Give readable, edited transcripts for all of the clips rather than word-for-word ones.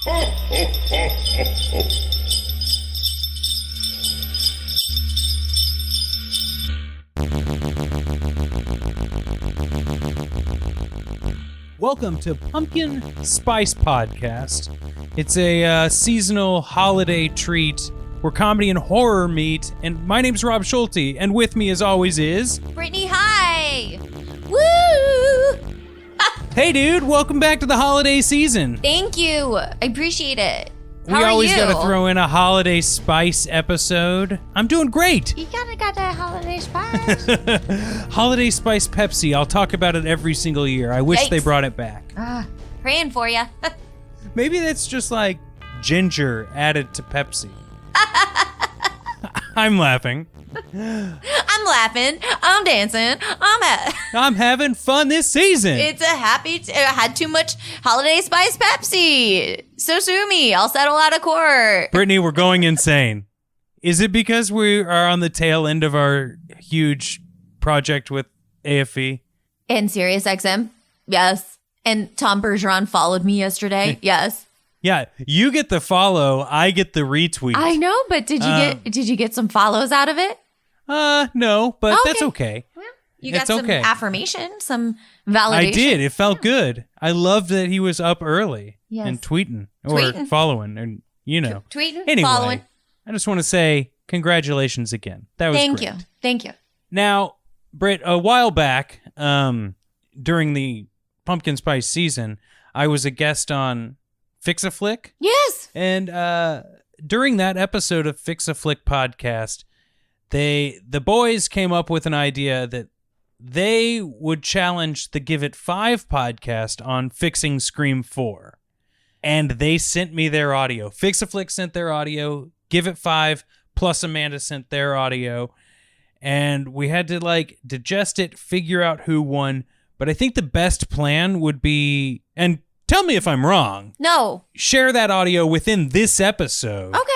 Welcome to Pumpkin Spice Podcast. It's a seasonal holiday treat where comedy and horror meet. And my name's Rob Schulte, and with me as always is... Brittany, hi! Woo! Hey dude, welcome back to the holiday season. Thank you. I appreciate it. How we are always you? got to throw in a holiday spice episode. I'm doing great. You got that holiday spice. Holiday Spice Pepsi. I'll talk about it every single year. I wish they brought it back. Praying for you. Maybe that's just like ginger added to Pepsi. I'm laughing. I'm laughing. I'm dancing. I'm having fun this season. It's a happy... I had too much holiday spice Pepsi. So sue me. I'll settle out of court. Brittany, we're going insane. Is it because we are on the tail end of our huge project with AFE? And SiriusXM? Yes. And Tom Bergeron followed me yesterday? Yes. Yeah, you get the follow, I get the retweet. I know, but did you get some follows out of it? No, but that's okay. Well, you got It's some okay. affirmation, some validation. I did. It felt good. I loved that he was up early and tweeting or following, and Tweeting, anyway, following. I just want to say congratulations again. That was great. Thank you. Now, Britt, a while back, during the pumpkin spice season, I was a guest on Fix a Flick. Yes. And during that episode of Fix a Flick podcast, the boys came up with an idea that they would challenge the Give It 5 podcast on fixing Scream 4. And they sent me their audio. Fix a Flick sent their audio. Give It 5 plus Amanda sent their audio. And we had to digest it, figure out who won. But I think the best plan would be, and tell me if I'm wrong. No. Share that audio within this episode. Okay.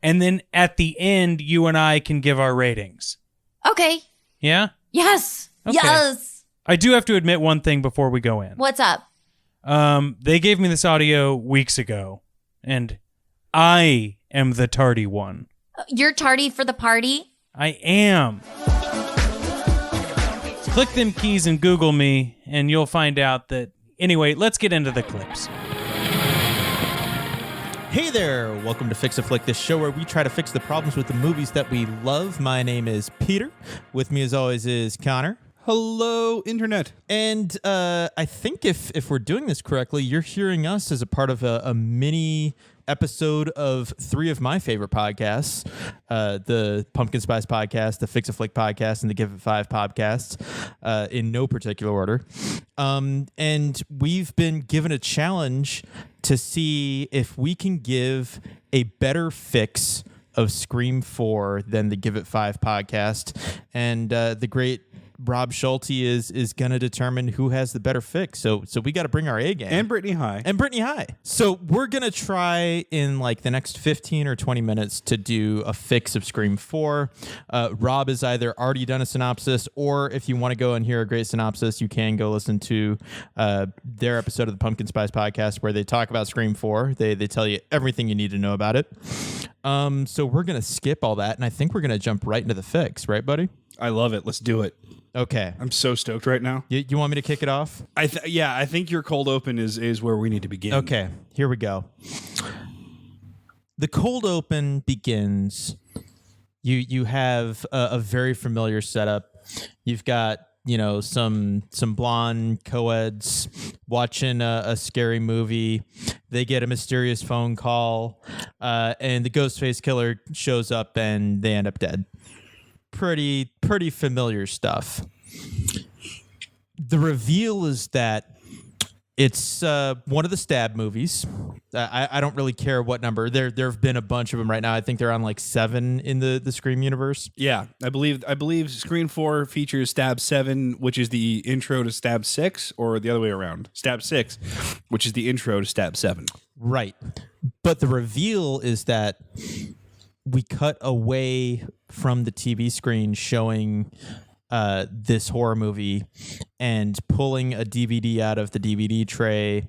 And then at the end, you and I can give our ratings. Okay. Yeah? Yes. Okay. Yes. I do have to admit one thing before we go in. What's up? They gave me this audio weeks ago, and I am the tardy one. You're tardy for the party? I am. Click them keys and Google me, and you'll find out that... Anyway, let's get into the clips. Hey there, welcome to Fix a Flick, this show where we try to fix the problems with the movies that we love. My name is Peter. With me as always is Connor. Hello, Internet. And I think if we're doing this correctly, you're hearing us as a part of a mini episode of 3 of my favorite podcasts, the Pumpkin Spice Podcast, the Fix a Flick Podcast, and the Give It 5 podcasts, in no particular order. And we've been given a challenge to see if we can give a better fix of Scream 4 than the Give It 5 podcast. And the great Rob Schulte is going to determine who has the better fix. So we got to bring our A game. And Brittany High. So we're going to try in the next 15 or 20 minutes to do a fix of Scream 4. Rob has either already done a synopsis, or if you want to go and hear a great synopsis, you can go listen to their episode of the Pumpkin Spice Podcast where they talk about Scream 4. They tell you everything you need to know about it. So we're going to skip all that, and I think we're going to jump right into the fix. Right, buddy? I love it. Let's do it. Okay. I'm so stoked right now. You want me to kick it off? I think your cold open is where we need to begin. Okay, here we go. The cold open begins. You have a very familiar setup. You've got some blonde co-eds watching a scary movie. They get a mysterious phone call, and the Ghostface killer shows up, and they end up dead. Pretty familiar stuff. The reveal is that it's one of the stab movies. I don't really care what number. There have been a bunch of them right now. I think they're on 7 in the Scream universe. Yeah, I believe Scream 4 features Stab 7, which is the intro to Stab 6, or the other way around. Stab 6, which is the intro to Stab 7. Right. But the reveal is that we cut away from the TV screen showing this horror movie, and pulling a DVD out of the DVD tray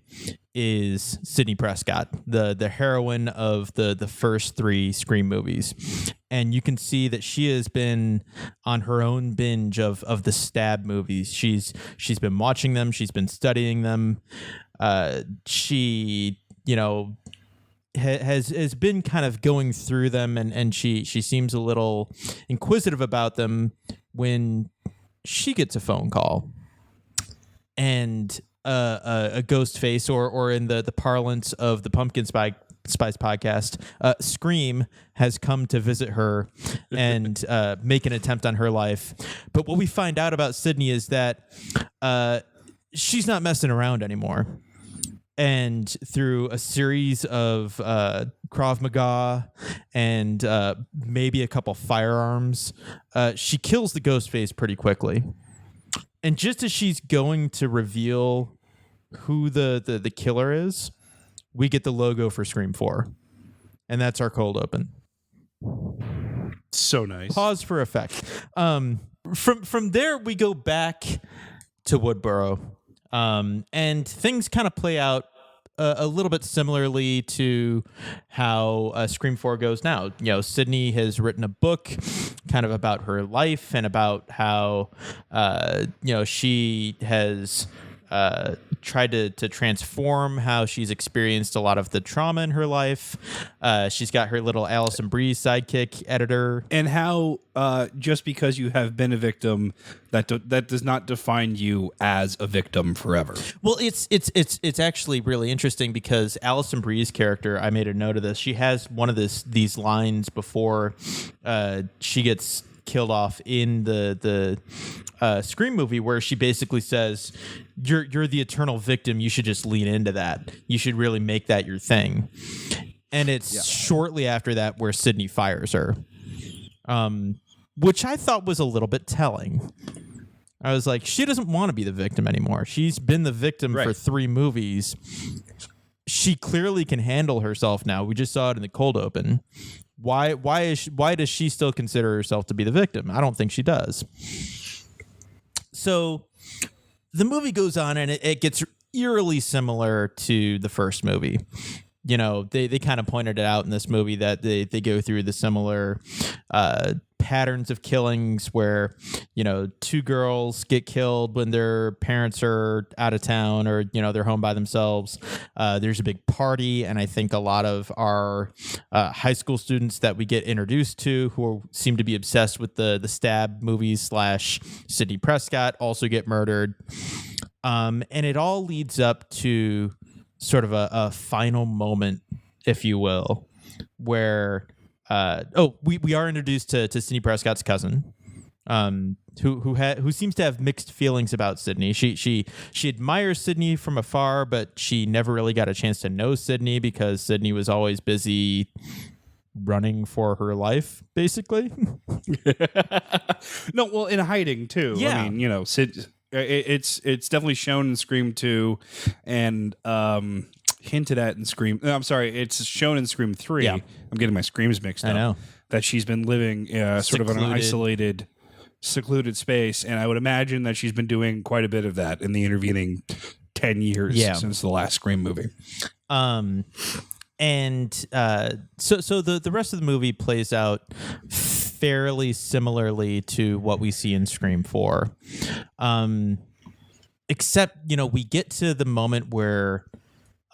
is Sidney Prescott, the heroine of the first 3 Scream movies. And you can see that she has been on her own binge of the Stab movies. She's been watching them, she's been studying them. She, has been kind of going through them, and she seems a little inquisitive about them when she gets a phone call, and a ghost face, or in the parlance of the Pumpkin Spice podcast, Scream has come to visit her and make an attempt on her life. But what we find out about Sydney is that she's not messing around anymore. And through a series of Krav Maga and maybe a couple firearms, she kills the ghost face pretty quickly. And just as she's going to reveal who the killer is, we get the logo for Scream 4. And that's our cold open. So nice. Pause for effect. From there, we go back to Woodboro. And things kind of play out a little bit similarly to how Scream 4 goes now. Sydney has written a book kind of about her life and about how, she has tried to transform how she's experienced a lot of the trauma in her life. She's got her little Allison Brie sidekick editor. And how just because you have been a victim, that does not define you as a victim forever. Well, it's actually really interesting because Allison Brie's character, I made a note of this. She has one of these lines before she gets killed off in the Scream movie, where she basically says, "You're the eternal victim. You should just lean into that. You should really make that your thing." And it's shortly after that where Sydney fires her, which I thought was a little bit telling. I was like, she doesn't want to be the victim anymore. She's been the victim for 3 movies. She clearly can handle herself now. We just saw it in the cold open. Why does she still consider herself to be the victim? I don't think she does. So the movie goes on, and it gets eerily similar to the first movie. They kind of pointed it out in this movie that they go through the similar patterns of killings where, 2 girls get killed when their parents are out of town, or, they're home by themselves. There's a big party, and I think a lot of our high school students that we get introduced to who seem to be obsessed with the Stab movies / Sidney Prescott also get murdered. And it all leads up to sort of a final moment, if you will, where we are introduced to Sidney Prescott's cousin, who seems to have mixed feelings about Sydney. She admires Sydney from afar, but she never really got a chance to know Sydney because Sydney was always busy running for her life, basically. No, well, in hiding too. Yeah. I mean, it's definitely shown in Scream 2 and hinted at in Scream. I'm sorry, it's shown in Scream 3. Yeah. I'm getting my Screams mixed up. I know. That she's been living sort of in an isolated, secluded space, and I would imagine that she's been doing quite a bit of that in the intervening 10 years since the last Scream movie. And so the rest of the movie plays out fairly similarly to what we see in Scream 4. Except, we get to the moment where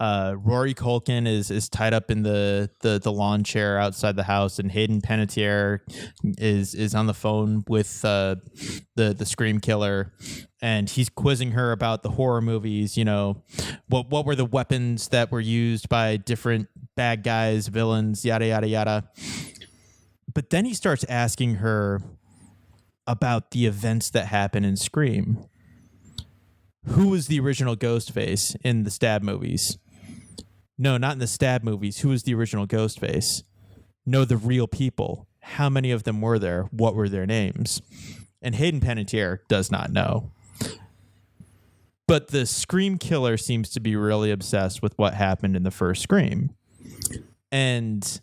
Rory Culkin is tied up in the lawn chair outside the house, and Hayden Panettiere is on the phone with the Scream killer, and he's quizzing her about the horror movies. What were the weapons that were used by different bad guys, villains, yada yada yada. But then he starts asking her about the events that happen in Scream. Who was the original Ghostface in the Stab movies? No, not in the Stab movies. Who was the original Ghostface? No, the real people. How many of them were there? What were their names? And Hayden Panettiere does not know. But the Scream killer seems to be really obsessed with what happened in the first Scream. And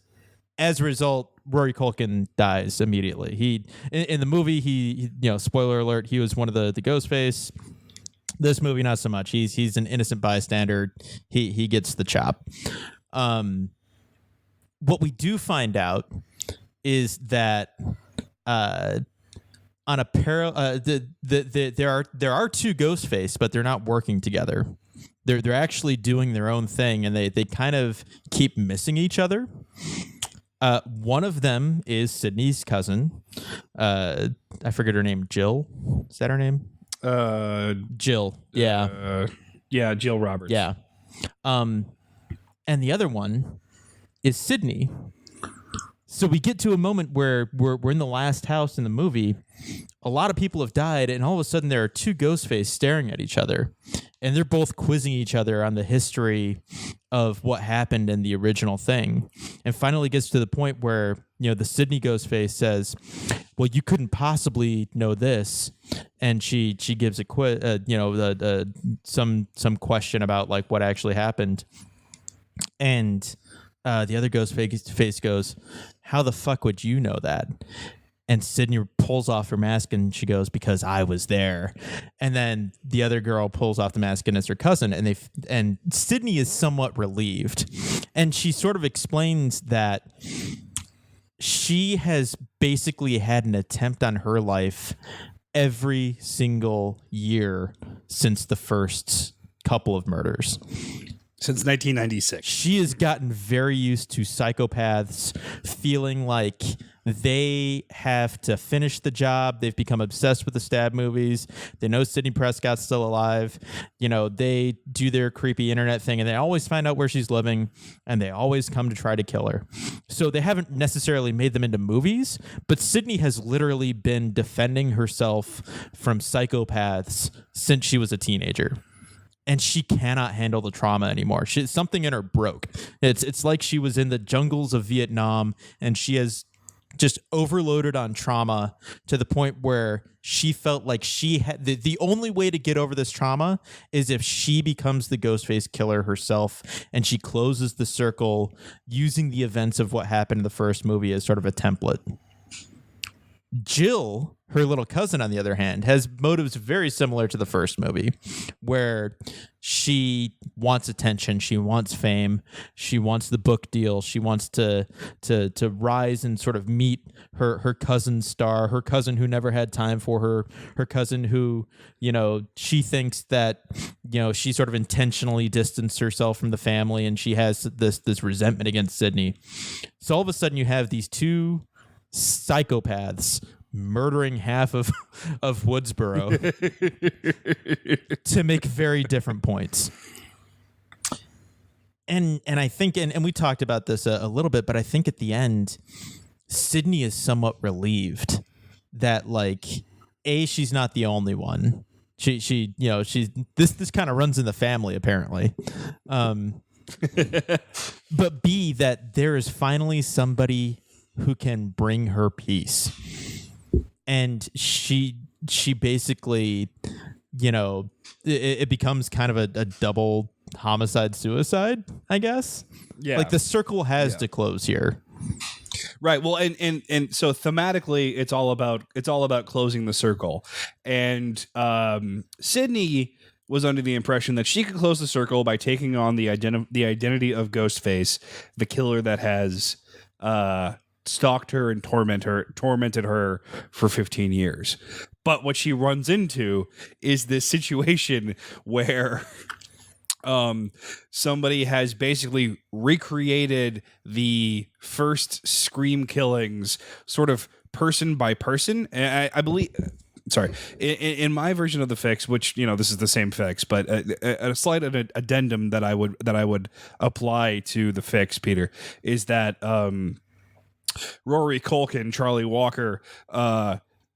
as a result, Rory Culkin dies immediately. He in the movie, he spoiler alert, he was one of the Ghostface. This movie, not so much. He's an innocent bystander. He gets the chop. What we do find out is that on a parallel, there are two Ghostface, but they're not working together. They're actually doing their own thing, and they kind of keep missing each other. One of them is Sydney's cousin. I forget her name. Jill. Is that her name? Jill. Yeah. Yeah. Jill Roberts. Yeah. And the other one is Sydney. So we get to a moment where we're in the last house in the movie. A lot of people have died, and all of a sudden there are two Ghostface staring at each other, and they're both quizzing each other on the history of what happened in the original thing. And finally gets to the point where, the Sydney Ghostface says, well, you couldn't possibly know this. And she gives a some question about like what actually happened. And the other Ghostface goes, how the fuck would you know that? And Sydney pulls off her mask and she goes, because I was there. And then the other girl pulls off the mask and it's her cousin. And Sydney is somewhat relieved. And she sort of explains that she has basically had an attempt on her life every single year since the first couple of murders. Since 1996. She has gotten very used to psychopaths feeling like they have to finish the job. They've become obsessed with the stab movies. They know Sidney Prescott's still alive. They do their creepy internet thing, and they always find out where she's living, and they always come to try to kill her. So they haven't necessarily made them into movies, but Sidney has literally been defending herself from psychopaths since she was a teenager. And she cannot handle the trauma anymore. Something in her broke. It's like she was in the jungles of Vietnam, and she has just overloaded on trauma to the point where she felt like she had the only way to get over this trauma is if she becomes the Ghostface killer herself, and she closes the circle using the events of what happened in the first movie as sort of a template. Jill, her little cousin, on the other hand, has motives very similar to the first movie, where she wants attention, she wants fame, she wants the book deal, she wants to rise and sort of meet her cousin's star, her cousin who never had time for her cousin who, she thinks that, she sort of intentionally distanced herself from the family, and she has this resentment against Sydney. So all of a sudden you have these two psychopaths murdering half of Woodsboro to make very different points. And I think, and we talked about this a little bit, but I think at the end, Sydney is somewhat relieved that, like, A, she's not the only one. She's this kind of runs in the family, apparently. But B, that there is finally somebody who can bring her peace. And she basically, it becomes kind of a double homicide suicide, I guess. Yeah. Like the circle has to close here. Right. Well, and so thematically, it's all about closing the circle. And Sydney was under the impression that she could close the circle by taking on the identity of Ghostface, the killer that has stalked her and tormented her for 15 years. But what she runs into is this situation where somebody has basically recreated the first Scream killings sort of person by person. And I believe, sorry, in my version of the fix, which, this is the same fix, but a slight addendum that I would apply to the fix, Peter, is that Rory Culkin, Charlie Walker,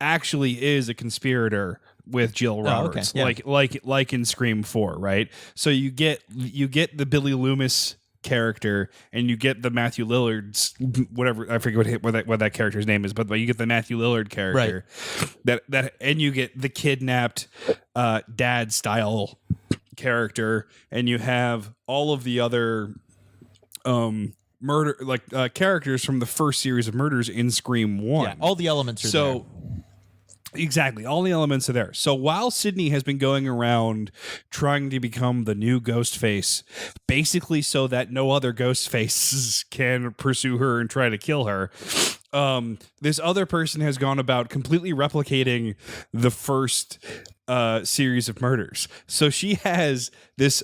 actually is a conspirator with Jill Roberts, like in Scream 4, right? So you get the Billy Loomis character, and you get the Matthew Lillard's whatever, I forget what that character's name is, but you get the Matthew Lillard character, right. that and you get the kidnapped dad style character, and you have all of the other murder, characters from the first series of murders in Scream 1. Yeah, all the elements are there. Exactly. All the elements are there. So while Sydney has been going around trying to become the new Ghostface, basically so that no other Ghostfaces can pursue her and try to kill her, this other person has gone about completely replicating the first series of murders. So she has this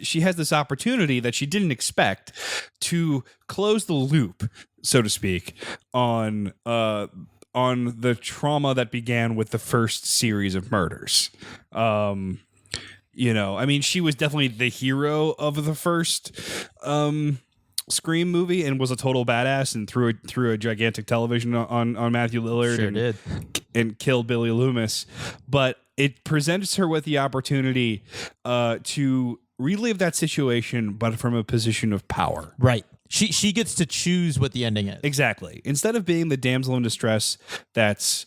she has this opportunity that she didn't expect to close the loop, so to speak, on the trauma that began with the first series of murders. She was definitely the hero of the first Scream movie and was a total badass and threw a gigantic television on Matthew Lillard. Sure did. And killed Billy Loomis. But it presents her with the opportunity to relive that situation, but from a position of power. Right. She gets to choose what the ending is. Exactly. Instead of being the damsel in distress that's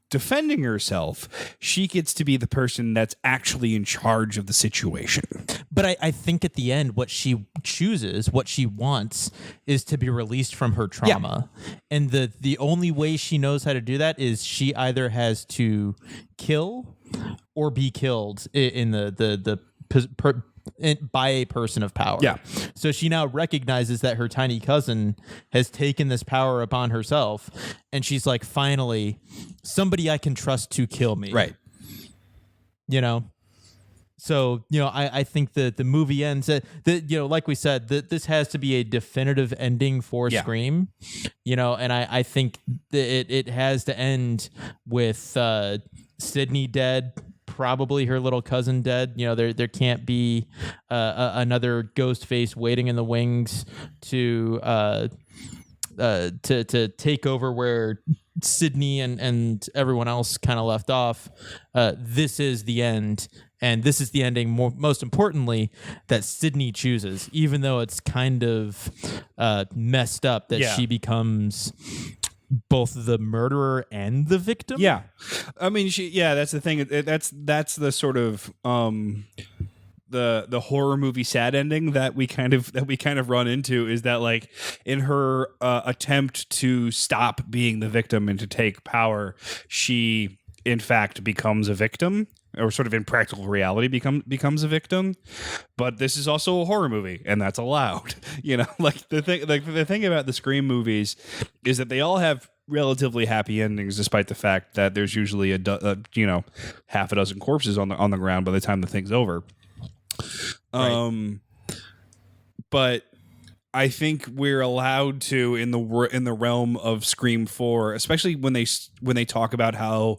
defending herself, she gets to be the person that's actually in charge of the situation. But I think at the end, what she chooses, what she wants, is to be released from her trauma. Yeah. And the only way she knows how to do that is she either has to kill or be killed in by a person of power. Yeah. So she now recognizes that her tiny cousin has taken this power upon herself, and she's like, finally, somebody I can trust to kill me. Right. So, I think that the movie ends like we said, that this has to be a definitive ending for Scream, and I think that it has to end with Sydney dead, probably her little cousin dead. There can't be another Ghostface waiting in the wings to take over where Sydney and everyone else kind of left off. This is the end, and this is the ending. Most importantly, that Sydney chooses, even though it's kind of messed up that she becomes both the murderer and the victim. Yeah, I mean, that's the thing. That's the sort of the horror movie sad ending that we kind of run into, is that like in her attempt to stop being the victim and to take power, she in fact becomes a victim, or sort of in practical reality becomes a victim. But this is also a horror movie, and that's allowed. The thing about the Scream movies is that they all have relatively happy endings, despite the fact that there's usually half a dozen corpses on the ground by the time the thing's over. Right. But I think we're allowed to, in the realm of Scream 4, especially when they talk about how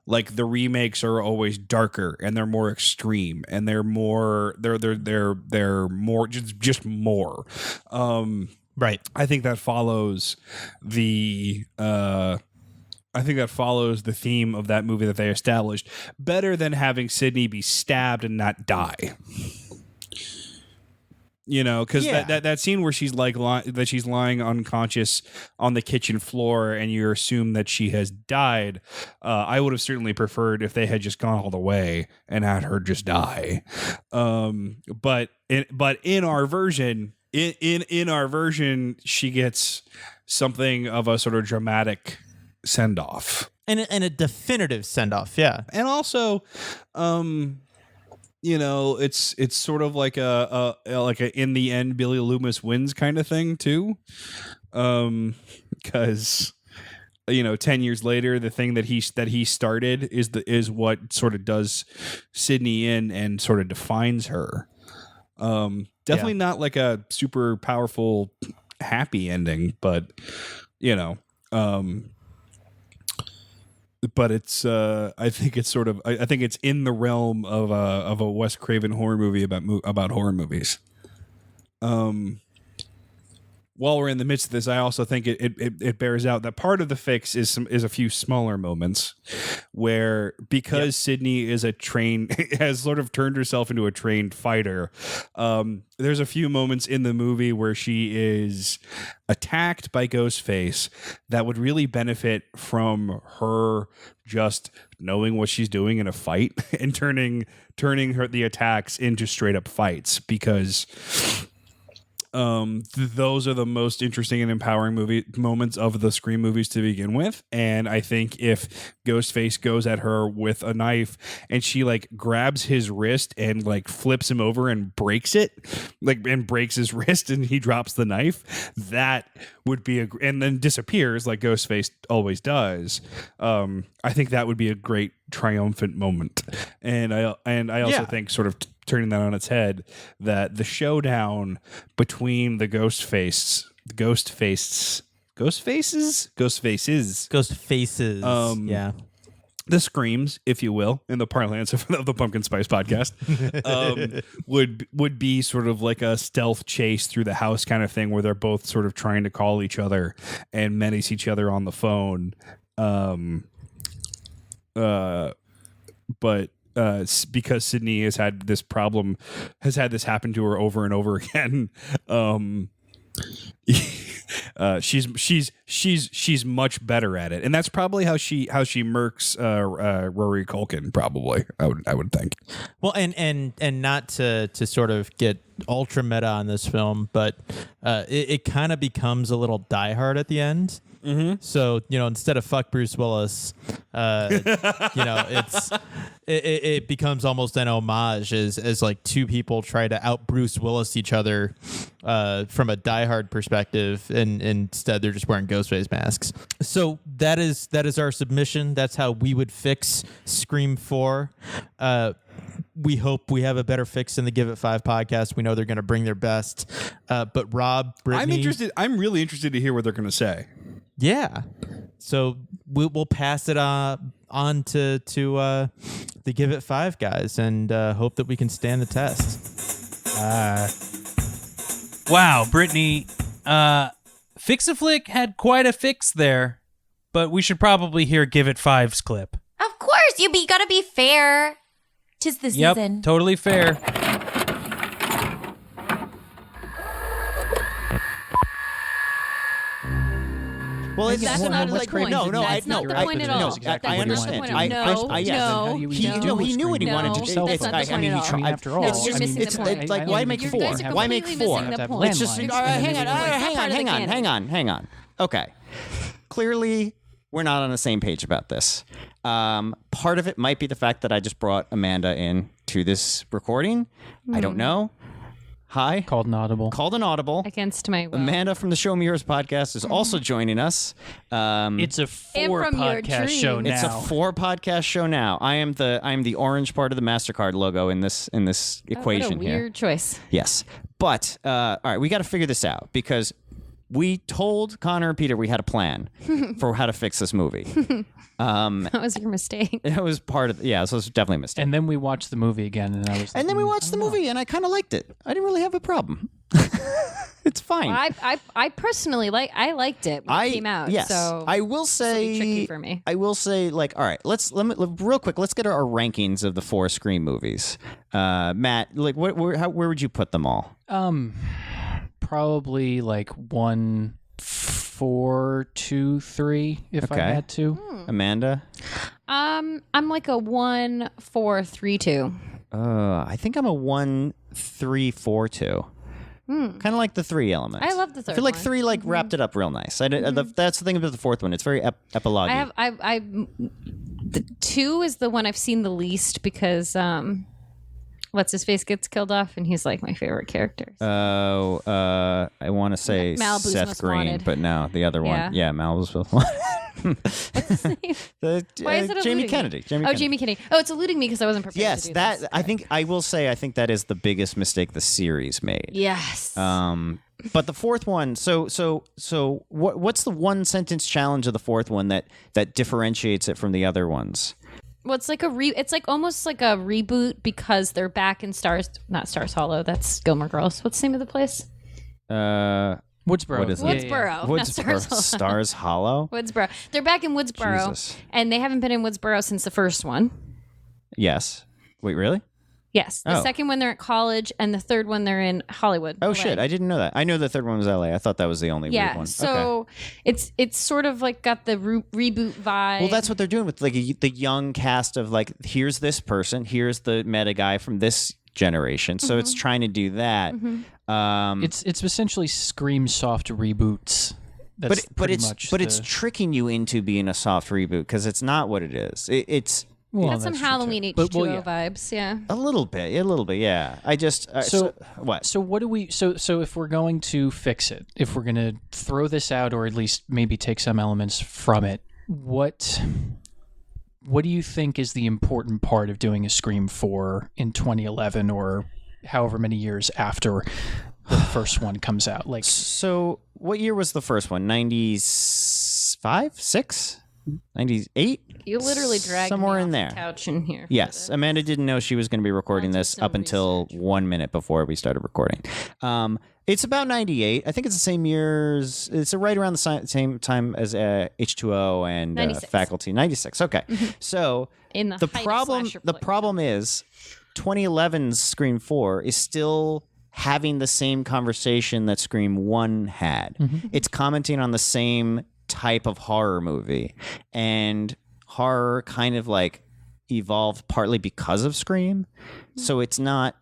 like the remakes are always darker and they're more extreme and they're more just more. Right. I think that follows the theme of that movie that they established better than having Sydney be stabbed and not die. Because that scene where she's she's lying unconscious on the kitchen floor and you assume that she has died, I would have certainly preferred if they had just gone all the way and had her just die. But in our version, in our version, she gets something of a sort of dramatic send off and a definitive send off. Yeah, and also, it's sort of like a in the end Billy Loomis wins kind of thing too, because 10 years later the thing that he started is what sort of does Sydney in and sort of defines her. Definitely not like a super powerful happy ending, but but it's I think it's sort of I think it's in the realm of a Wes Craven horror movie about horror movies. while we're in the midst of this, I also think it bears out that part of the fix is a few smaller moments where, because Sydney is has sort of turned herself into a trained fighter. There's a few moments in the movie where she is attacked by Ghostface that would really benefit from her just knowing what she's doing in a fight and turning the attacks into straight up fights, because those are the most interesting and empowering moments of the Scream movies to begin with. And I think if Ghostface goes at her with a knife and she like grabs his wrist and like flips him over and breaks it, and breaks his wrist and he drops the knife, that would be and then disappears like Ghostface always does. I think that would be a great triumphant moment. And I also think, sort of turning that on its head, that the showdown between the Ghostfaces, the Screams, if you will, in the parlance of the Pumpkin Spice podcast, would be sort of like a stealth chase through the house kind of thing, where they're both sort of trying to call each other and menace each other on the phone. But because Sydney has had this happen to her over and over again, she's much better at it, and that's probably how she murks Rory Culkin. Probably, I would think. Well, and not to sort of get ultra meta on this film, but it kind of becomes a little Die Hard at the end. Mm-hmm. So, instead of fuck Bruce Willis, it becomes almost an homage as like two people try to out Bruce Willis each other from a Die Hard perspective, and instead they're just wearing Ghostface masks. So that is our submission. That's how we would fix Scream 4. We hope we have a better fix in the Give It 5 podcast. We know they're going to bring their best. But Rob, Brittany, I'm really interested to hear what they're going to say. Yeah. So we'll pass it on to the Give It 5 guys, and hope that we can stand the test. Wow, Brittany, Fix-A-Flick had quite a fix there, but we should probably hear Give It 5's clip. Of course, you gotta be fair. 'Tis the season. Yep, totally fair. Well, That's not the point. That's not the point at all. I understand. He knew what he wanted to do. That's not the point at all. After all, you're missing the point. It's like, why make You four? guys are Why make completely four? missing the point. It's just hang on. Clearly, we're not on the same page about this. Part of it might be the fact that I just brought Amanda in to this recording. I don't know. Hi. Called an audible. Against my will. Amanda from the Show Me Yours podcast is also joining us. It's a 4 podcast show now. It's a 4 podcast show now. I am the orange part of the MasterCard logo in this equation what a weird choice. Yes. But all right, we got to figure this out, because we told Connor and Peter we had a plan for how to fix this movie. That was your mistake. It was part of so it was definitely a mistake. And then we watched the movie again, and I was like, And then we watched the movie, and I kind of liked it. I didn't really have a problem. It's fine. Well, I personally liked it when it came out. Yes. So I will say it's tricky for me. I will say, all right, real quick, let's get our rankings of the 4 Scream movies. Matt, where would you put them all? probably like 1, 4, 2, 3 if I had to. Amanda? I'm like a 1, 4, 3, 2. I think I'm a 1, 3, 4, 2. Kind of like the 3 elements. I love the third I feel like one. 3 wrapped it up real nice. That's the thing about the 4th one. It's very epilogue. The 2 is the one I've seen the least because what's his face gets killed off, and he's like my favorite character. Oh, I want to say Malibu's Seth Most Green, Wanted. but no, the other one. Yeah, Malibu's Most Wanted. What's his name? Why is it Jamie eluding Kennedy. me? Jamie Kennedy. Oh, it's eluding me because I wasn't prepared. Yes, to do that this. I think I will say I think that is the biggest mistake the series made. Yes. But the 4th one. So what's the one sentence challenge of the 4th one that differentiates it from the other ones? Well, it's like it's like almost like a reboot because they're back in not Stars Hollow. That's Gilmore Girls. What's the name of the place? Woodsboro. What is it? Woodsboro. not Stars Hollow. Woodsboro. They're back in Woodsboro, Jesus. and they haven't been in Woodsboro since the first one. Yes. Wait, really? Yes, the Oh. second one they're at college, and the third one they're in Hollywood. Oh LA. shit! I didn't know that. I know the third one was LA. I thought that was the only weird Yeah, one. so it's sort of like got the reboot vibe. Well, that's what they're doing with like the young cast of like, here's this person, here's the meta guy from this generation. So it's trying to do that. It's essentially Scream soft reboots. That's But it's tricking you into being a soft reboot because it's not what it is. It's well, got some that's true, Halloween too. H2O yeah. vibes. Yeah. a little bit, yeah. I just what? So what do we? So if we're going to fix it, if we're going to throw this out, or at least maybe take some elements from it, what do you think is the important part of doing a Scream 4 in 2011 or however many years after the first one comes out? Like, So what year was the first one? 95, 6, 98? You literally dragged somewhere me in off there. the couch in here. Yes, Amanda didn't know she was going to be recording I'll do this some up until research. 1 minute before we started recording. It's about 98. I think it's the same years. It's right around the same time as H2O and 96. Faculty. 96. Okay. So In the height of problem slasher the flick. problem is 2011's Scream 4 is still having the same conversation that Scream 1 had. It's commenting on the same type of horror movie, and horror kind of like evolved partly because of Scream. So it's not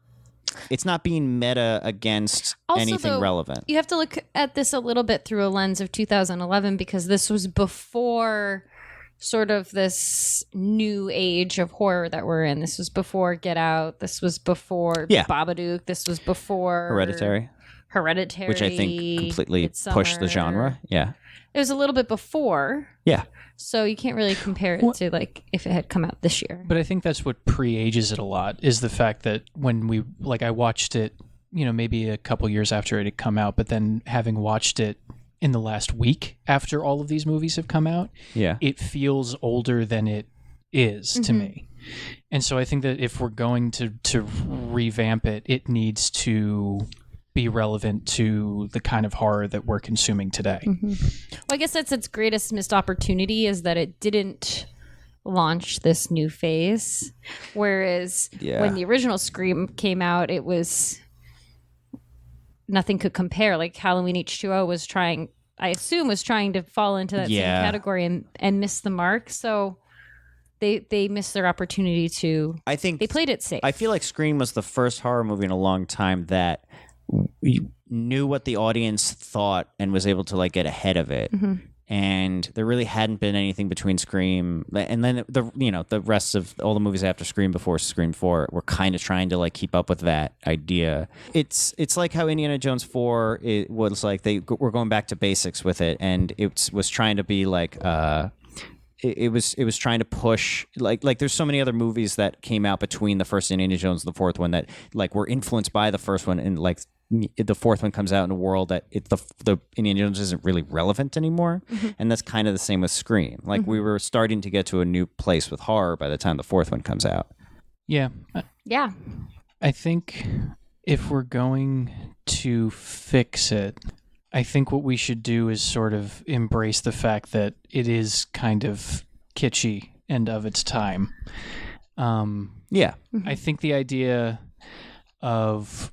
being meta against Also, anything though, relevant. You have to look at this a little bit through a lens of 2011 because this was before sort of this new age of horror that we're in. This was before Get Out. This was before Yeah. Babadook. This was before Hereditary, Hereditary, which I think completely Midsummer. pushed the genre. Yeah. It was a little bit before, Yeah. so you can't really compare it to like if it had come out this year. but I think that's what pre-ages it a lot is the fact that when we I watched it, maybe a couple years after it had come out, but then having watched it in the last week after all of these movies have come out, Yeah. it feels older than it is to me. And so I think that if we're going to revamp it, it needs to be relevant to the kind of horror that we're consuming today. Well, I guess that's its greatest missed opportunity is that it didn't launch this new phase. Whereas when the original Scream came out, it was nothing could compare. Like Halloween H2O was trying to fall into that same category and miss the mark. So they missed their opportunity to. I think They played it safe. I feel like Scream was the first horror movie in a long time that you knew what the audience thought and was able to like get ahead of it. And there really hadn't been anything between Scream and then the rest of all the movies after Scream before Scream 4 were kind of trying to like keep up with that idea. It's like how Indiana Jones 4 it was like they were going back to basics with it, and it was trying to be like it was trying to push like there's so many other movies that came out between the first Indiana Jones and the fourth one that like were influenced by the first one, and like the fourth one comes out in a world that the Indiana Jones isn't really relevant anymore. And that's kind of the same with Scream. Like we were starting to get to a new place with horror by the time the fourth one comes out. Yeah. yeah. I think if we're going to fix it, I think what we should do is sort of embrace the fact that it is kind of kitschy and of its time. Yeah. I think the idea of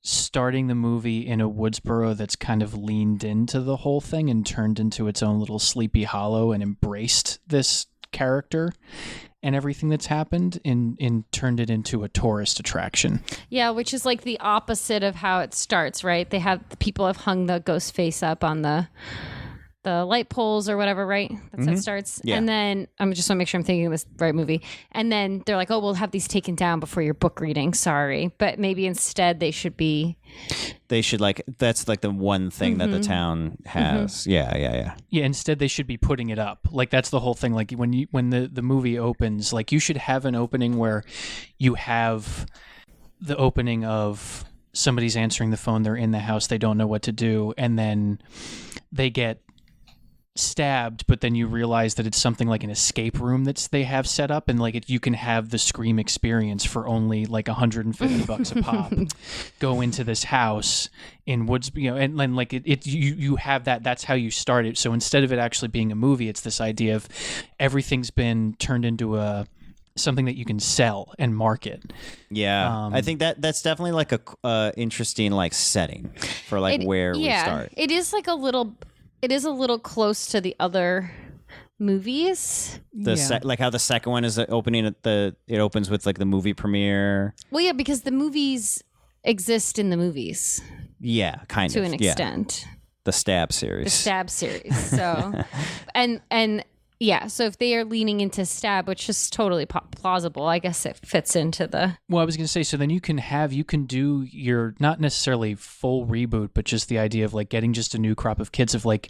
starting the movie in a Woodsboro that's kind of leaned into the whole thing and turned into its own little Sleepy Hollow and embraced this character and everything that's happened and turned it into a tourist attraction. Yeah, which is like the opposite of how it starts, right? The people have hung the ghost face up on the light poles or whatever, right? That's how it starts. Yeah. And then I'm just want to make sure I'm thinking of this right movie. And then they're like, oh, we'll have these taken down before your book reading. Sorry. But maybe instead they should like, that's like the one thing that the town has. Yeah. Yeah, instead they should be putting it up. Like that's the whole thing. Like when the movie opens, like you should have an opening where you have the opening of somebody's answering the phone, they're in the house, they don't know what to do, and then they get stabbed, but then you realize that it's something like an escape room they have set up, and like you can have the Scream experience for only like $150 a pop. Go into this house in Woods, and like you have that. That's how you start it. So instead of it actually being a movie, it's this idea of everything's been turned into something that you can sell and market. Yeah, I think that's definitely like a interesting like setting for like where we start. It is like a little close to the other movies. Like how the second one is opening it opens with like the movie premiere. Well, yeah, because the movies exist in the movies. Yeah, kind to of an extent. The Stab series. So, and yeah, so if they are leaning into Stab, which is totally plausible, I guess it fits into the... Well, I was going to say, so then you can do your, not necessarily full reboot, but just the idea of like getting just a new crop of kids of like,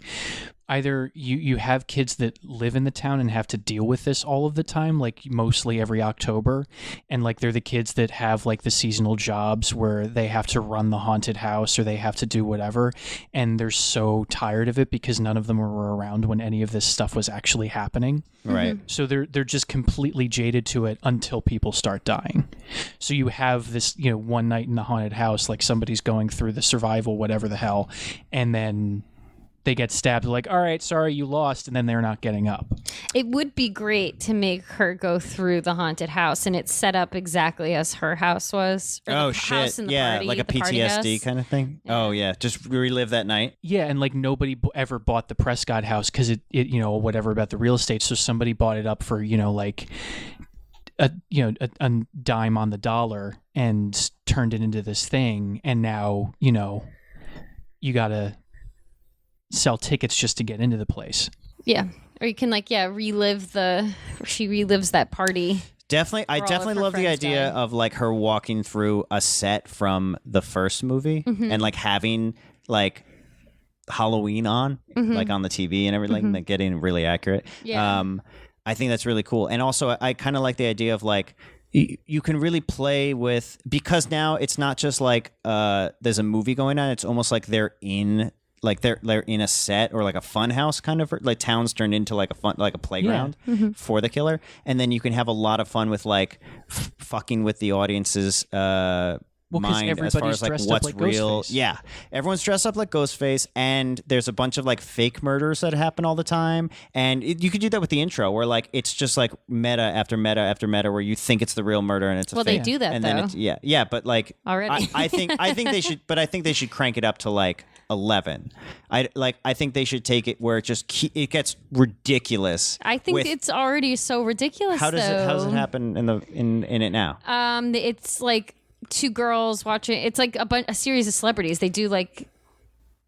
either you have kids that live in the town and have to deal with this all of the time, like mostly every October, and like they're the kids that have like the seasonal jobs where they have to run the haunted house or they have to do whatever, and they're so tired of it because none of them were around when any of this stuff was actually happening. Right. So they're just completely jaded to it until people start dying. So you have this, one night in the haunted house, like somebody's going through the survival, whatever the hell, and then they get stabbed. They're like, all right, sorry, you lost, and then they're not getting up. It would be great to make her go through the haunted house, and it's set up exactly as her house was. Oh, shit. Yeah, party, like a PTSD kind of thing. Yeah. Oh, yeah. Just relive that night. Yeah, and like nobody ever bought the Prescott house because it whatever about the real estate. So somebody bought it up for, like a dime on the dollar and turned it into this thing. And now, you got to sell tickets just to get into the place. Yeah. Or you can she relives that party. Definitely. I definitely love the idea of like her walking through a set from the first movie and like having like Halloween on, like on the TV and everything, like getting really accurate. Yeah. I think that's really cool. And also I kind of like the idea of like, you can really play with, because now it's not just like there's a movie going on. It's almost like they're in a set or like a fun house kind of, like towns turned into like a playground for the killer. And then you can have a lot of fun with like fucking with the audience's mind as far as like what's like real. Ghostface. Yeah, everyone's dressed up like Ghostface, and there's a bunch of like fake murders that happen all the time. And you could do that with the intro, where like it's just like meta after meta after meta, where you think it's the real murder and it's a fake. They do that and though. Then it's, yeah, but like already, I think they should, but I think they should crank it up to like 11. I think they should take it where it gets ridiculous. I think it's already so ridiculous. How does it happen in it now? It's like two girls watching. It's like a series of celebrities. They do like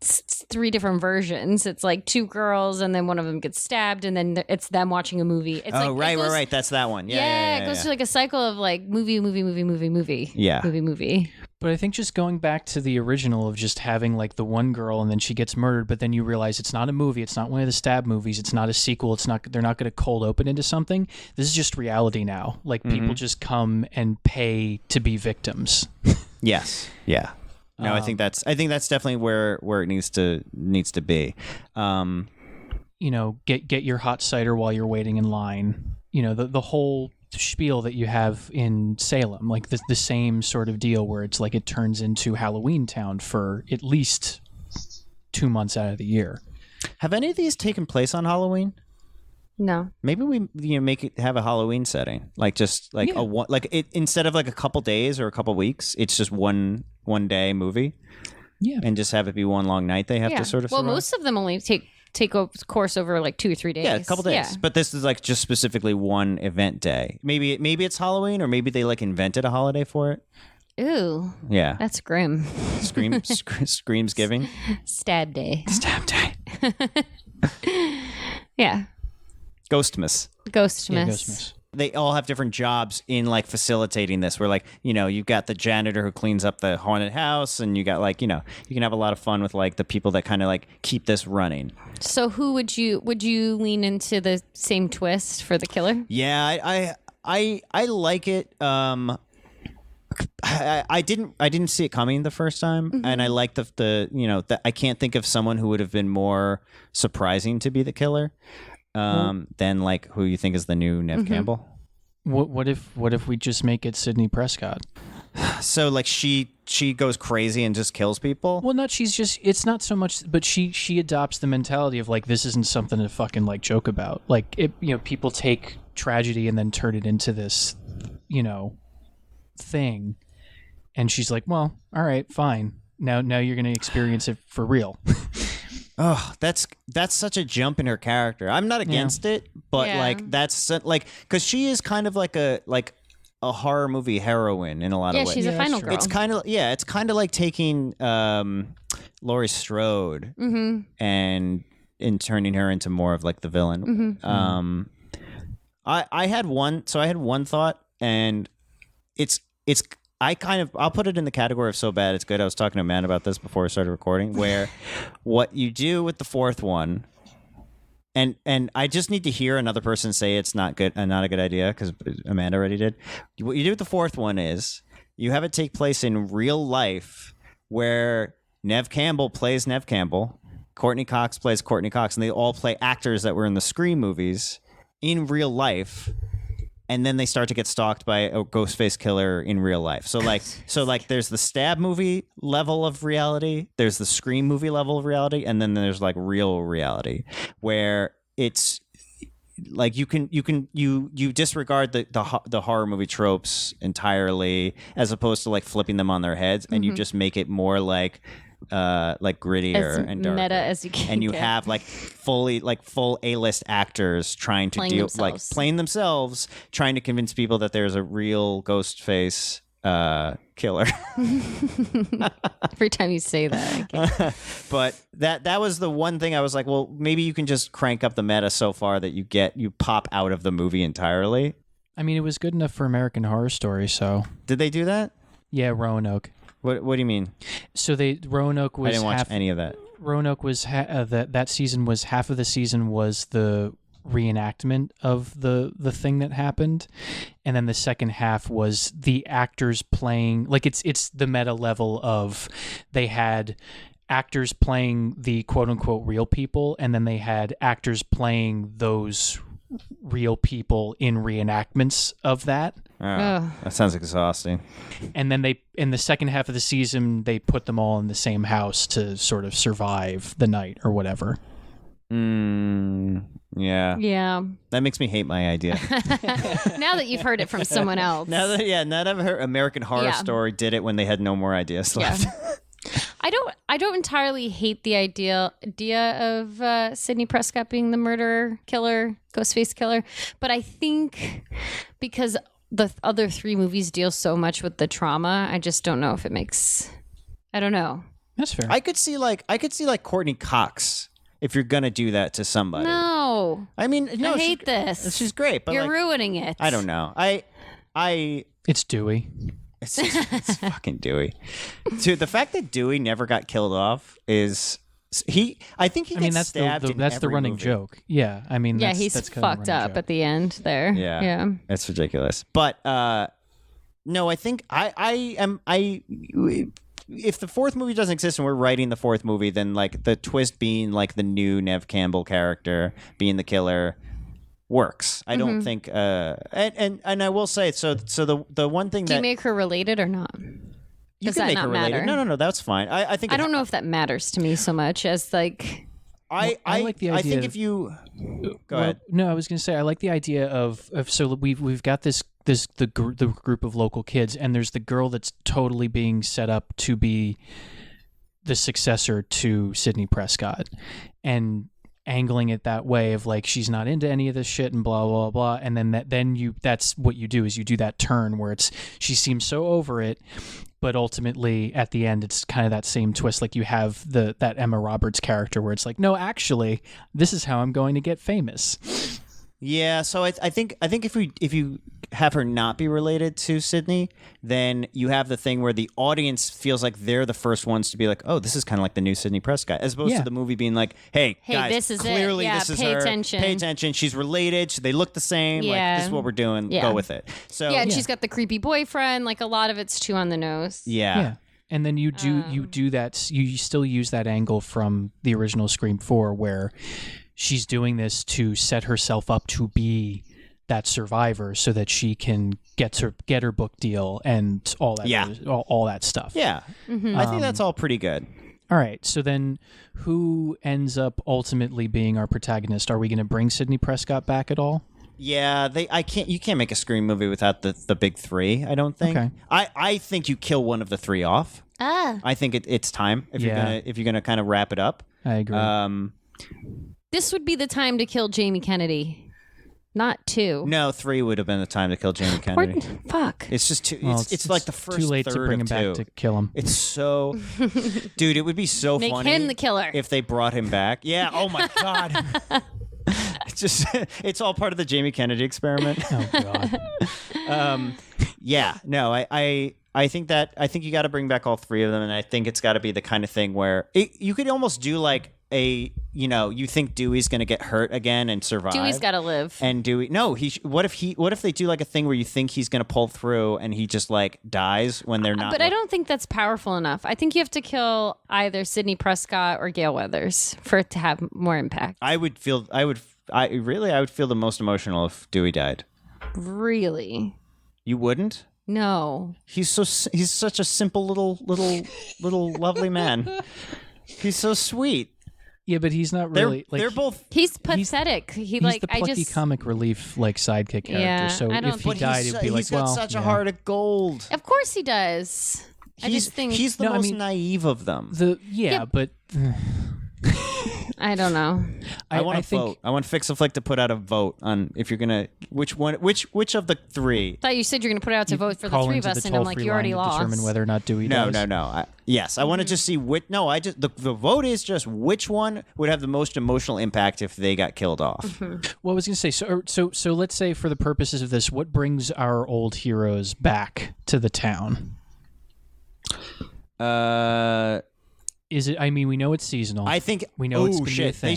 3 different versions. It's like 2 girls, and then one of them gets stabbed, and then it's them watching a movie. It's right. That's that one. Yeah. It goes through like a cycle of like movie. Yeah. Movie. But I think just going back to the original of just having like the one girl and then she gets murdered, but then you realize it's not a movie, it's not one of the Stab movies, it's not a sequel, they're not going to cold open into something. This is just reality now. Like people just come and pay to be victims. Yes. Yeah. No, I think that's definitely where it needs to be. Get your hot cider while you're waiting in line. The whole spiel that you have in Salem, like the same sort of deal where it's like it turns into Halloween Town for at least 2 months out of the year. Have any of these taken place on Halloween? No. Maybe we make it have a Halloween setting, like just like instead of like a couple days or a couple weeks, it's just one day movie. Yeah, and just have it be one long night. They have to sort of. Well, survive. most of them only take a course over like 2 or 3 days. Yeah, a couple days. Yeah. But this is like just specifically one event day. Maybe it's Halloween, or maybe they like invented a holiday for it. Ooh. Yeah. That's grim. Screams giving. Stab day. Stab day. Yeah. Ghostmas. Ghostmas. They all have different jobs in like facilitating this. Where like, you've got the janitor who cleans up the haunted house, and you got like, you can have a lot of fun with like the people that kind of like keep this running. So who would you lean into the same twist for the killer? Yeah, I like it. I didn't see it coming the first time, and I like the I can't think of someone who would have been more surprising to be the killer than like who you think is the new Nev Campbell. What if we just make it Sidney Prescott? So like she goes crazy and just kills people. Well, it's not so much, but she adopts the mentality of like, this isn't something to fucking like joke about. Like people take tragedy and then turn it into this, thing. And she's like, well, all right, fine. Now you're going to experience it for real. Oh, that's such a jump in her character. I'm not against it, but like that's like, cause she is kind of like a horror movie heroine in a lot of ways. Yeah, she's a final girl. It's kind of like taking Laurie Strode and turning her into more of like the villain. I had one thought, and I'll put it in the category of so bad it's good. I was talking to Amanda about this before I started recording, where what you do with the fourth one, and I just need to hear another person say it's not good and not a good idea, because Amanda already did. What you do with the fourth one is you have it take place in real life, where Nev Campbell plays Nev Campbell, Courtney Cox plays Courtney Cox, and they all play actors that were in the Scream movies in real life. And then they start to get stalked by a Ghostface killer in real life. So like there's the Stab movie level of reality, there's the Scream movie level of reality, and then there's like real reality, where it's like you disregard the horror movie tropes entirely, as opposed to like flipping them on their heads, and you just make it more like grittier and darker. Meta as you can, and you get. have like full A-list actors trying to playing themselves, trying to convince people that there's a real Ghostface killer. Every time you say that, but that was the one thing I was like, well, maybe you can just crank up the meta so far that you pop out of the movie entirely. I mean, it was good enough for American Horror Story. So did they do that? Yeah, Roanoke. What do you mean? So Roanoke was. I didn't watch any of that. Roanoke was that season was half of the season was the reenactment of the thing that happened, and then the second half was the actors playing, like it's the meta level of they had actors playing the quote unquote real people, and then they had actors playing those real people in reenactments of that. Oh, that sounds exhausting. And then in the second half of the season, they put them all in the same house to sort of survive the night or whatever. Yeah. That makes me hate my idea. Now that you've heid it from someone else. Now that I've heard American Horror Story did it when they had no more ideas left. I don't entirely hate the idea of Sidney Prescott being the murderer, killer, Ghostface killer, but I think because the other three movies deal so much with the trauma, I just don't know if it makes. I don't know. That's fair. I could see like Courtney Cox if you're gonna do that to somebody. No, I mean, no, I hate this. She's great, but you're like, ruining it. I don't know. It's Dewey. It's fucking Dewey. Dude, the fact that Dewey never got killed off is I think he gets stabbed in that's the every running movie. joke. Yeah, I mean, he's that's kind of fucked up at the end there. Yeah, it's ridiculous. But no, I think if the fourth movie doesn't exist and we're writing the fourth movie, then like the twist being like the new Nev Campbell character being the killer works. I don't think and I will say so the one thing do you make her related or not? You Does can that make not her related. matter? No, that's fine. I think I don't know if that matters to me so much as like I like the idea. I think if you go ahead. No, I was going to say I like the idea of so we've got the group of local kids, and there's the girl that's totally being set up to be the successor to Sidney Prescott, and angling it that way of like she's not into any of this shit and blah blah blah, and then that's what you do is you do that turn where she seems so over it, but ultimately at the end it's kind of that same twist, like you have that Emma Roberts character where it's like, no, actually this is how I'm going to get famous. Yeah, so I think if you have her not be related to Sydney, then you have the thing where the audience feels like they're the first ones to be like, oh, this is kind of like the new Sydney Prescott, as opposed to the movie being like, hey guys, this is clearly it. Yeah, this is pay her. attention. Pay attention. She's related. They look the same. Like, this is what we're doing. Yeah. Go with it. So and she's got the creepy boyfriend. Like a lot of it's too on the nose. Yeah. And then you do that. You still use that angle from the original Scream 4, where she's doing this to set herself up to be that survivor, so that she can get her book deal and all that. All that stuff. Yeah, I think that's all pretty good. All right. So then, who ends up ultimately being our protagonist? Are we going to bring Sydney Prescott back at all? Yeah, you can't make a Scream movie without the big three, I don't think. Okay. I think you kill one of the three off. I think it's time if you're gonna kind of wrap it up. I agree. This would be the time to kill Jamie Kennedy, not 2. No, 3 would have been the time to kill Jamie Kennedy. Fuck. It's just too. Well, it's like the first too late third to bring him of back 2. to kill him. It's so, dude. It would be so Make funny him the killer. if they brought him back. Yeah. Oh my god. It's all part of the Jamie Kennedy experiment. Oh god. Yeah. No. I think you got to bring back all 3 of them, and I think it's got to be the kind of thing where you could almost do like you think Dewey's going to get hurt again and survive. Dewey's got to live. And Dewey, no, what if they do like a thing where you think he's going to pull through and he just like dies when they're not? But I don't think that's powerful enough. I think you have to kill either Sydney Prescott or Gale Weathers for it to have more impact. I would feel the most emotional if Dewey died. Really? You wouldn't? No. He's such a simple little lovely man. He's so sweet. Yeah, but he's not really. They're both. He's pathetic. He's the plucky comic relief sidekick character. Yeah, so I don't if he think- died, it'd be like, he's got such a heart of gold. Of course he does. I just think he's the No, I most mean, naive of them. But I don't know. I want to think, vote. I want Fix a Flick to put out a vote on if you're gonna which of the 3. I thought you said you're going to put it out to vote for the call 3 of into us, the and I'm like, toll-free you already line to lost. determine whether or not Dewey No. dies. Yes, I want to just see which. No, I just the vote is just which one would have the most emotional impact if they got killed off. Well, I was going to say, so let's say for the purposes of this, what brings our old heroes back to the town? Is it? I mean, we know it's seasonal. I think we know it's gonna be a thing.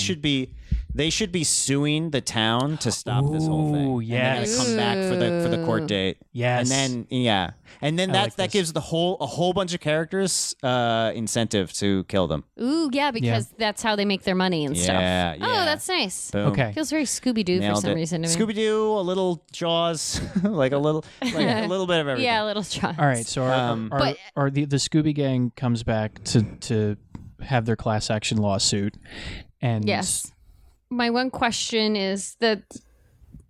They should be suing the town to stop this whole thing. Ooh, yes. And then come back for the court date. Yes. And then that gives a whole bunch of characters incentive to kill them. Ooh, yeah, because that's how they make their money and stuff. Yeah. Oh, that's nice. Boom. Okay. Feels very Scooby-Doo for some reason to me. Scooby-Doo, a little Jaws, like a little bit of everything. Yeah, a little Jaws. All right, so the Scooby Gang comes back to have their class action lawsuit, and Yes. My one question is that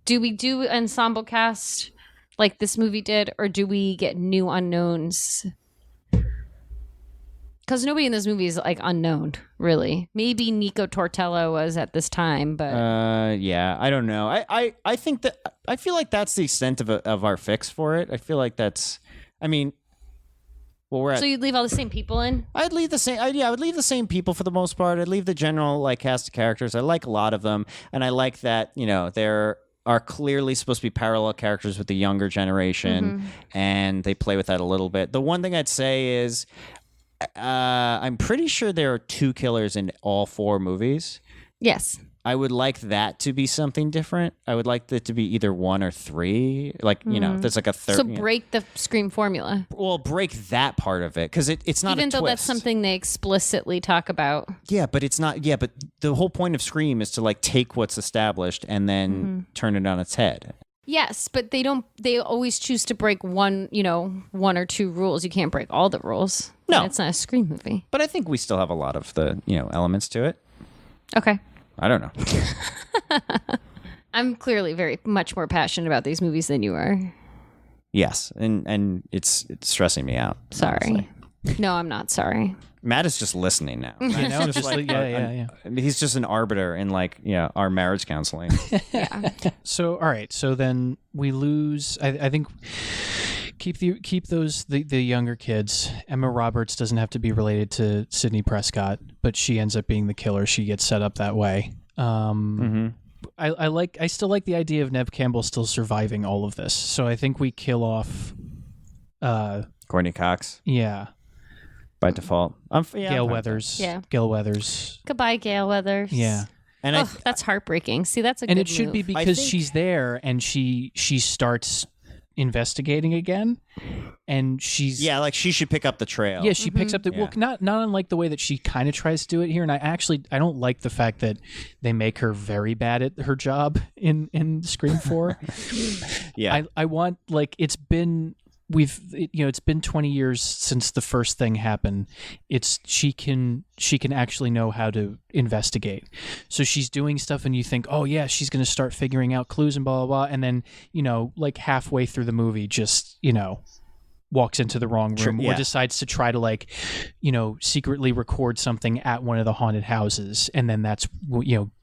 do we do ensemble cast like this movie did, or do we get new unknowns? Because nobody in this movie is like unknown, really. Maybe Nico Tortello was at this time, but yeah, I don't know. I think that I feel like that's the extent of our fix for it. I feel like that's. I mean, well, we're at. So you'd leave all the same people in? I'd leave the same. I would leave the same people for the most part. I'd leave the general like cast of characters. I like a lot of them, and I like that there are clearly supposed to be parallel characters with the younger generation, and they play with that a little bit. The one thing I'd say is, I'm pretty sure there are 2 killers in all 4 movies. Yes. I would like that to be something different. I would like that to be either 1 or 3. Like, if there's like a third. So break the Scream formula. Well, break that part of it because it's not Even a though twist. that's something they explicitly talk about. Yeah, but it's not. Yeah, but the whole point of Scream is to like take what's established and then turn it on its head. Yes, but they don't. They always choose to break one or 2 rules. You can't break all the rules. No. It's not a Scream movie. But I think we still have a lot of the elements to it. Okay. I don't know. I'm clearly very much more passionate about these movies than you are. Yes, and it's stressing me out. Sorry. Honestly. No, I'm not sorry. Matt is just listening now. I know, Just like, yeah. He's just an arbiter in our marriage counseling. Yeah. So all right, so then we lose. I think keep the younger kids. Emma Roberts doesn't have to be related to Sydney Prescott, but she ends up being the killer. She gets set up that way. I still like the idea of Nev Campbell still surviving all of this. So I think we kill off Courtney Cox yeah. by default. Gail Weathers. Yeah. Gail Weathers. Goodbye, Gail Weathers. Yeah. And That's heartbreaking. See, that's a And good it should move. be because think- she's there and she starts investigating again, and she's like she should pick up the trail. yeah, she picks up the well, Yeah. not unlike the way that she kind of tries to do it here. And I don't like the fact that they make her very bad at her job in Scream 4. Yeah. I want, like, it's been 20 years since the first thing happened. She can actually know how to investigate. So she's doing stuff and you think, oh yeah, she's going to start figuring out clues and blah, blah, blah. And then, like halfway through the movie, just, walks into the wrong room or decides to try to secretly record something at one of the haunted houses. And then that's,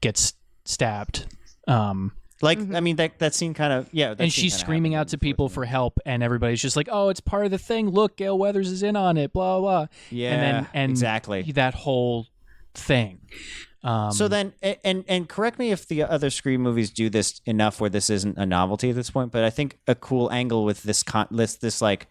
gets stabbed. I mean, that scene kind of, And she's screaming out to people for help, and everybody's just like, "Oh, it's part of the thing. Look, Gail Weathers is in on it." Blah blah. Yeah, and exactly. That whole thing. So then, and correct me if the other Scream movies do this enough where this isn't a novelty at this point, but I think a cool angle with this like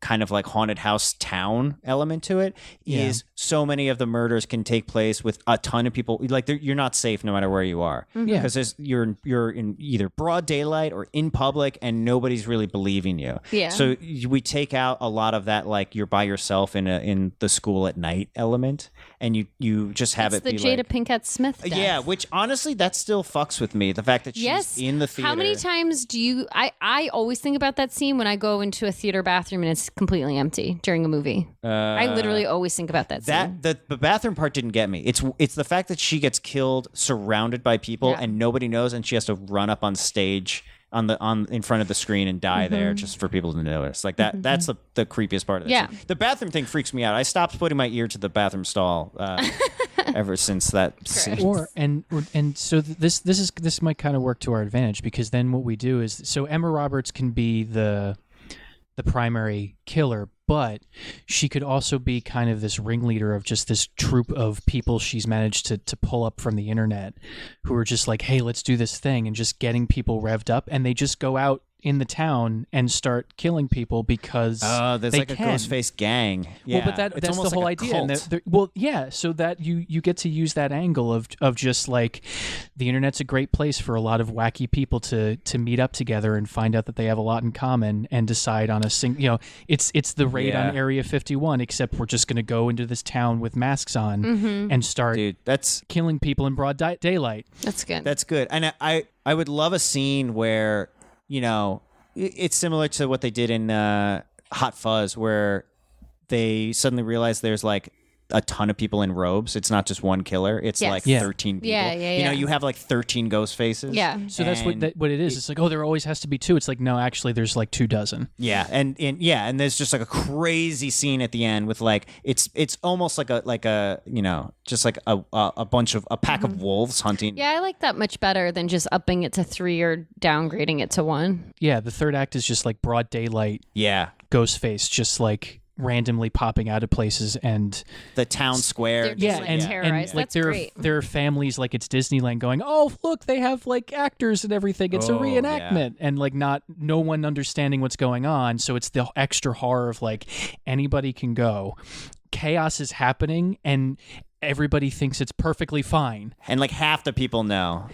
kind of like haunted house town element to it is so many of the murders can take place with a ton of people. Like you're not safe no matter where you are. Yeah. Because you're in either broad daylight or in public and nobody's really believing you. Yeah. So we take out a lot of that, like you're by yourself in the school at night element, and you just have It's it the be Jada like, Pinkett Smith death. yeah, which honestly that still fucks with me. The fact that she's Yes. in the theater. How many times do you? I always think about that scene when I go into a theater bathroom and it's completely empty during a movie. I literally always think about that scene. The bathroom part didn't get me. It's the fact that she gets killed surrounded by people and nobody knows, and she has to run up on stage in front of the screen and die there just for people to notice. Like that. That's the creepiest part of this. Yeah. The bathroom thing freaks me out. I stopped putting my ear to the bathroom stall ever since that scene. So this might kind of work to our advantage, because then what we do is, so Emma Roberts can be the primary killer, but she could also be kind of this ringleader of just this troop of people she's managed to pull up from the internet, who are just like, hey, let's do this thing, and just getting people revved up, and they just go out in the town and start killing people because there's they like can. a Ghostface gang. Yeah. Well, but It's that's the almost whole like a idea. And cult. So that you get to use that angle of just like, the internet's a great place for a lot of wacky people to meet up together and find out that they have a lot in common and decide on it's the raid on Area 51, except we're just going to go into this town with masks on and start that's killing people in broad daylight. That's good. That's good. And I would love a scene where, it's similar to what they did in Hot Fuzz, where they suddenly realize there's like a ton of people in robes. It's not just one killer. It's Yes. like Yeah. 13 people. Yeah. You have like 13 ghost faces. Yeah. So that's what it is. It's like, oh, there always has to be two. It's like, no, actually, there's like 24. Yeah, and there's just like a crazy scene at the end with like it's almost like a just like a bunch of a pack of wolves hunting. Yeah, I like that much better than just upping it to 3 or downgrading it to 1. Yeah, the third act is just like broad daylight Yeah. Ghostface, just like randomly popping out of places, and The town square. They're just, like, terrorized. like That's great. there are families like it's Disneyland going, oh look, they have like actors and everything. It's a reenactment, and like no one understanding what's going on. So it's the extra horror of like anybody can go. Chaos is happening, and everybody thinks it's perfectly fine. And like half the people know.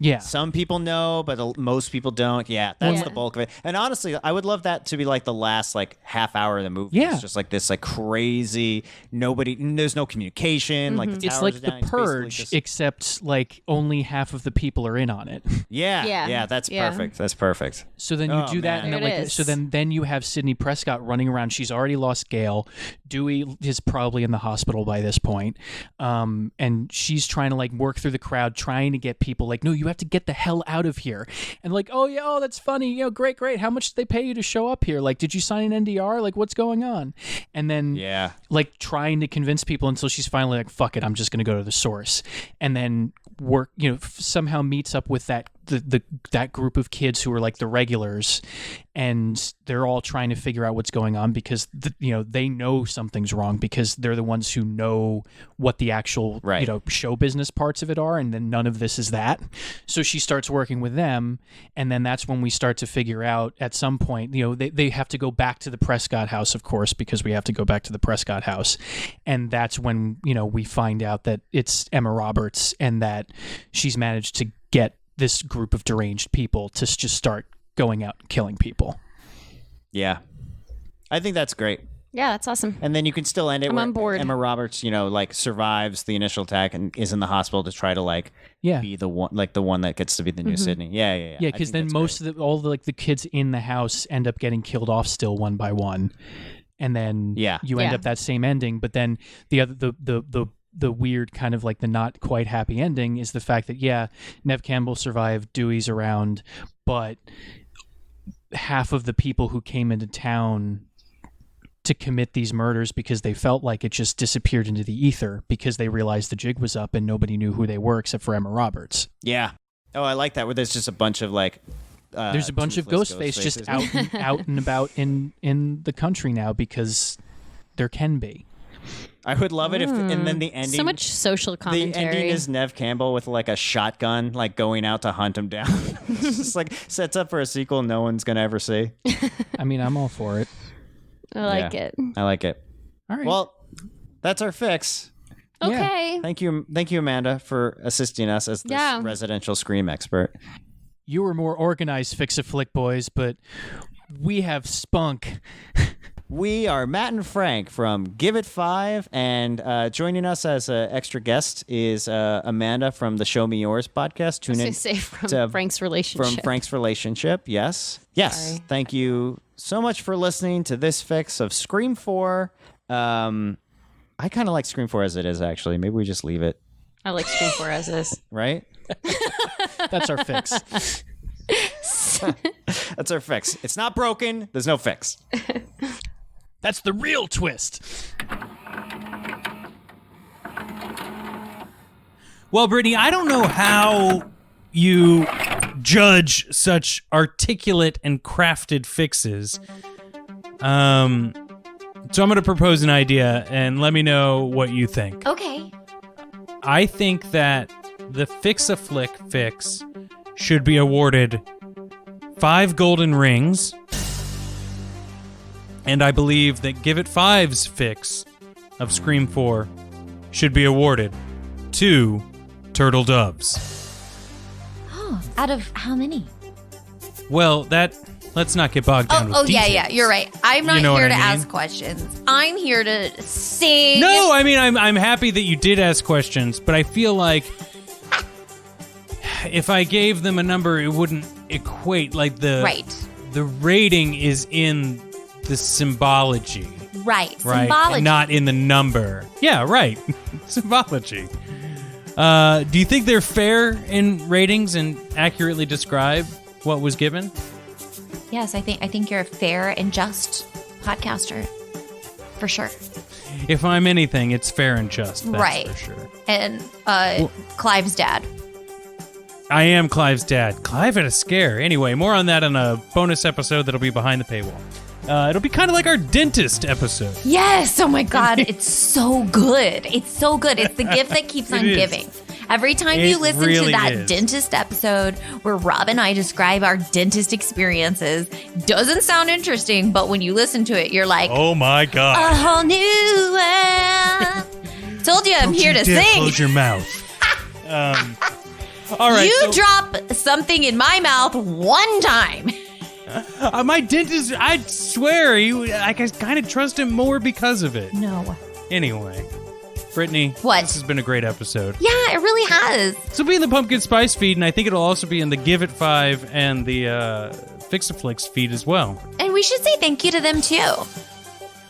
Yeah. Some people know, but most people don't. Yeah, that's Yeah. the bulk of it. And honestly, I would love that to be like the last like half hour of the movie. Yeah. It's just like this like crazy, there's no communication. Like the It's towers like are the down. It's basically Purge, just- except like only half of the people are in on it. yeah, that's Yeah. perfect. That's perfect. So then you Oh, do that, man. and then There it like is. so then you have Sidney Prescott running around. She's already lost Gail. Dewey is probably in the hospital by this point, and she's trying to like work through the crowd, trying to get people like, no, you have to get the hell out of here, and like, oh yeah, oh that's funny, great. How much did they pay you to show up here? Like, did you sign an NDR? Like, what's going on? And then Yeah. like trying to convince people until she's finally like, fuck it, I'm just gonna go to the source, and then somehow meets up with that that group of kids who are like the regulars, and they're all trying to figure out what's going on because they know something's wrong because they're the ones who know what the actual show business parts of it are, and then none of this is that. So she starts working with them, and then that's when we start to figure out at some point, they have to go back to the Prescott house, of course, because we have to go back to the Prescott house, and that's when we find out that it's Emma Roberts and that she's managed to get this group of deranged people to just start going out and killing people. Yeah. I think that's great. Yeah, that's awesome. And then you can still end it I'm where on board. Emma Roberts, survives the initial attack and is in the hospital to try to be the one that gets to be the new Sydney. Yeah. Yeah, because then most of the kids in the house end up getting killed off still one by one. And then you end up that same ending, but then the weird kind of like the not quite happy ending is the fact that Nev Campbell survived, Dewey's around, but half of the people who came into town to commit these murders because they felt like it just disappeared into the ether because they realized the jig was up and nobody knew who they were except for Emma Roberts. Yeah. Oh, I like that where there's just a bunch of there's a bunch of Ghostface just out and about in the country now because there can be. I would love it if, and then the ending. So much social commentary. The ending is Nev Campbell with a shotgun, going out to hunt him down. It's just sets up for a sequel no one's gonna ever see. I mean, I'm all for it. I like it. I like it. All right. Well, that's our fix. Okay. Yeah. Thank you, Amanda, for assisting us as this residential Scream expert. You were more organized, Fix-A-Flick boys, but we have spunk. We are Matt and Frank from Give It 5, and joining us as an extra guest is Amanda from the Show Me Yours podcast. Tune in from Frank's Relationship. From Frank's Relationship, yes. Sorry. Thank you so much for listening to this fix of Scream 4. I kind of like Scream 4 as it is, actually. Maybe we just leave it. I like Scream 4 as is. Right? That's our fix. That's our fix. It's not broken. There's no fix. That's the real twist. Well, Brittany, I don't know how you judge such articulate and crafted fixes. So I'm going to propose an idea and let me know what you think. Okay. I think that the Fix-A-Flick fix should be awarded 5 golden rings. And I believe that Give It 5's fix of Scream 4 should be awarded 2 turtle doves. Oh, out of how many? Well, let's not get bogged down with details. Yeah, you're right. I'm not here to ask questions. I'm here to sing. No, I mean, I'm happy that you did ask questions, but I feel like if I gave them a number, it wouldn't equate. The rating is in the symbology. Right. Symbology. And not in the number. Yeah, right. Symbology. Do you think they're fair in ratings and accurately describe what was given? Yes, I think you're a fair and just podcaster. For sure. If I'm anything, it's fair and just. That's right. For sure. And Clive's dad. I am Clive's dad. Clive had a scare. Anyway, more on that in a bonus episode that'll be behind the paywall. It'll be kind of like our dentist episode. Yes. Oh my God. It's so good. It's so good. It's the gift that keeps on giving. Every time you listen to that dentist episode where Rob and I describe our dentist experiences, doesn't sound interesting, but when you listen to it, you're like, oh my God. A whole new world. Told you I'm here to sing. Close your mouth. All right. You drop something in my mouth one time. My dentist, I swear, I kind of trust him more because of it. No. Anyway, Brittany, what? This has been a great episode. Yeah, it really has. This will be in the Pumpkin Spice feed, and I think it'll also be in the Give It 5 and the Fix-A-Flicks feed as well. And we should say thank you to them too.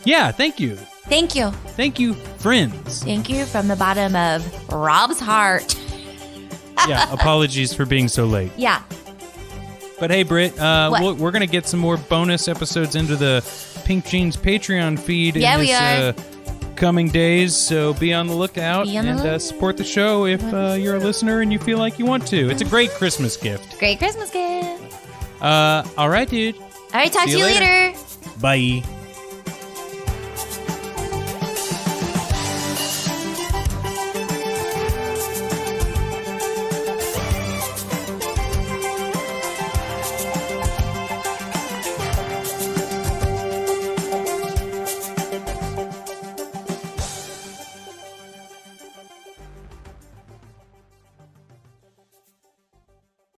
Yeah, thank you. Thank you. Thank you, friends. Thank you from the bottom of Rob's heart. Yeah, apologies for being so late. Yeah. But hey, Britt, we're going to get some more bonus episodes into the Pink Jeans Patreon feed in this coming days, so be on the lookout and support the show if you're a listener and you feel like you want to. It's a great Christmas gift. Great Christmas gift. All right, dude. All right, talk to you later. Bye.